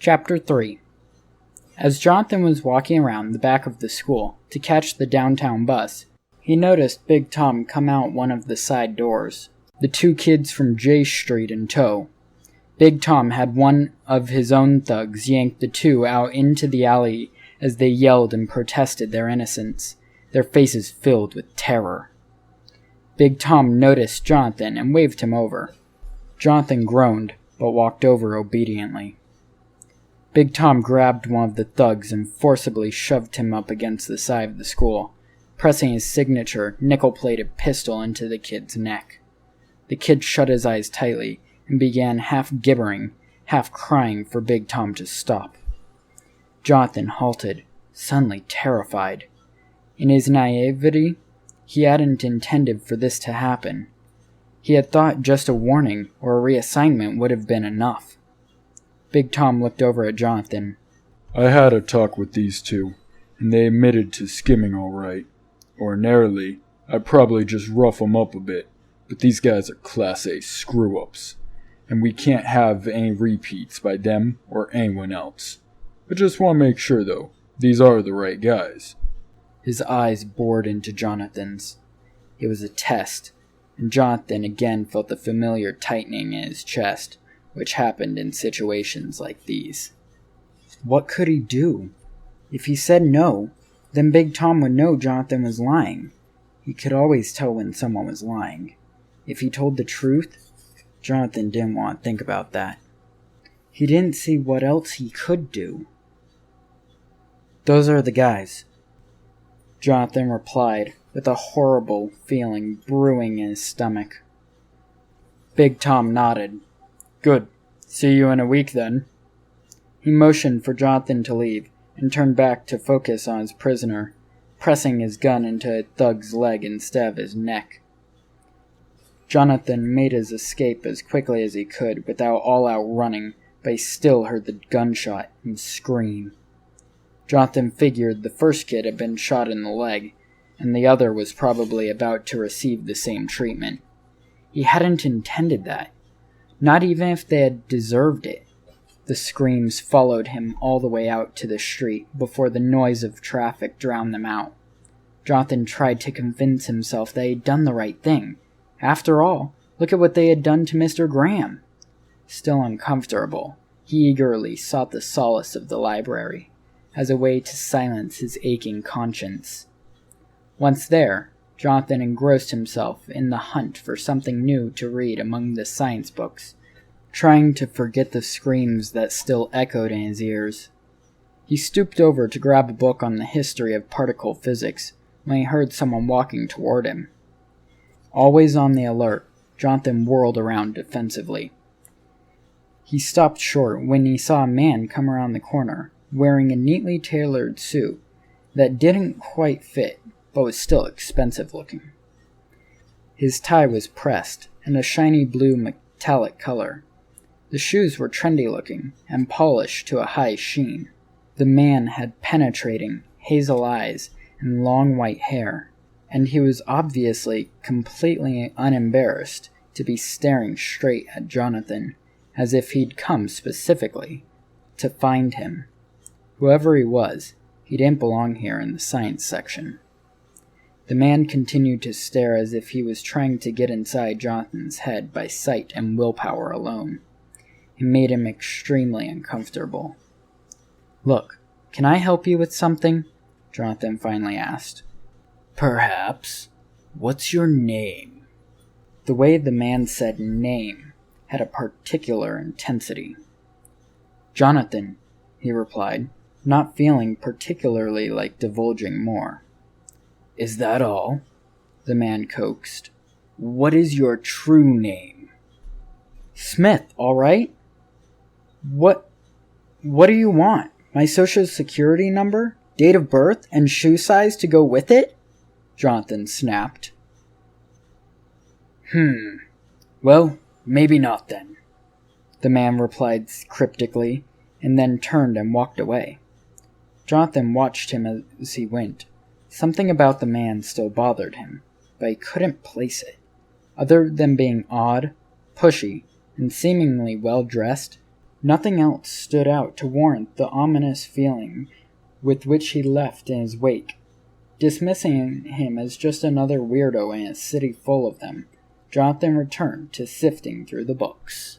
Chapter 3. As Jonathan was walking around the back of the school to catch the downtown bus, he noticed Big Tom come out one of the side doors, the two kids from J Street in tow. Big Tom had one of his own thugs yank the two out into the alley as they yelled and protested their innocence, their faces filled with terror. Big Tom noticed Jonathan and waved him over. Jonathan groaned, but walked over obediently. Big Tom grabbed one of the thugs and forcibly shoved him up against the side of the school, pressing his signature nickel-plated pistol into the kid's neck. The kid shut his eyes tightly and began half gibbering, half crying for Big Tom to stop. Jonathan halted, suddenly terrified. In his naivety, he hadn't intended for this to happen. He had thought just a warning or a reassignment would have been enough. Big Tom looked over at Jonathan. I had a talk with these two, and they admitted to skimming all right. Ordinarily, I'd probably just rough 'em up a bit, but these guys are Class A screw-ups, and we can't have any repeats by them or anyone else. I just want to make sure, though, these are the right guys. His eyes bored into Jonathan's. It was a test, and Jonathan again felt the familiar tightening in his chest, which happened in situations like these. What could he do? If he said no, then Big Tom would know Jonathan was lying. He could always tell when someone was lying. If he told the truth, Jonathan didn't want to think about that. He didn't see what else he could do. "Those are the guys," Jonathan replied, with a horrible feeling brewing in his stomach. Big Tom nodded. "Good. See you in a week, then." He motioned for Jonathan to leave, and turned back to focus on his prisoner, pressing his gun into a thug's leg instead of his neck. Jonathan made his escape as quickly as he could without all-out running, but he still heard the gunshot and scream. Jonathan figured the first kid had been shot in the leg, and the other was probably about to receive the same treatment. He hadn't intended that. Not even if they had deserved it. The screams followed him all the way out to the street before the noise of traffic drowned them out. Jonathan tried to convince himself that he'd done the right thing. After all, look at what they had done to Mr. Graham. Still uncomfortable, he eagerly sought the solace of the library, as a way to silence his aching conscience. Once there, Jonathan engrossed himself in the hunt for something new to read among the science books, trying to forget the screams that still echoed in his ears. He stooped over to grab a book on the history of particle physics when he heard someone walking toward him. Always on the alert, Jonathan whirled around defensively. He stopped short when he saw a man come around the corner, wearing a neatly tailored suit that didn't quite fit, but was still expensive looking. His tie was pressed, and a shiny blue metallic color. The shoes were trendy looking, and polished to a high sheen. The man had penetrating, hazel eyes and long white hair, and he was obviously completely unembarrassed to be staring straight at Jonathan, as if he'd come specifically to find him. Whoever he was, he didn't belong here in the science section. The man continued to stare as if he was trying to get inside Jonathan's head by sight and willpower alone. It made him extremely uncomfortable. "Look, can I help you with something?" Jonathan finally asked. "Perhaps. What's your name?" The way the man said name had a particular intensity. "Jonathan," he replied, not feeling particularly like divulging more. "Is that all?" the man coaxed. "What is your true name?" "Smith, all right." What do you want? My social security number, date of birth, and shoe size to go with it?" Jonathan snapped. Well, maybe not then," the man replied cryptically, and then turned and walked away. Jonathan watched him as he went. Something about the man still bothered him, but he couldn't place it. Other than being odd, pushy, and seemingly well-dressed, Nothing else stood out to warrant the ominous feeling with which he left in his wake. Dismissing him as just another weirdo in a city full of them, Jonathan returned to sifting through the books.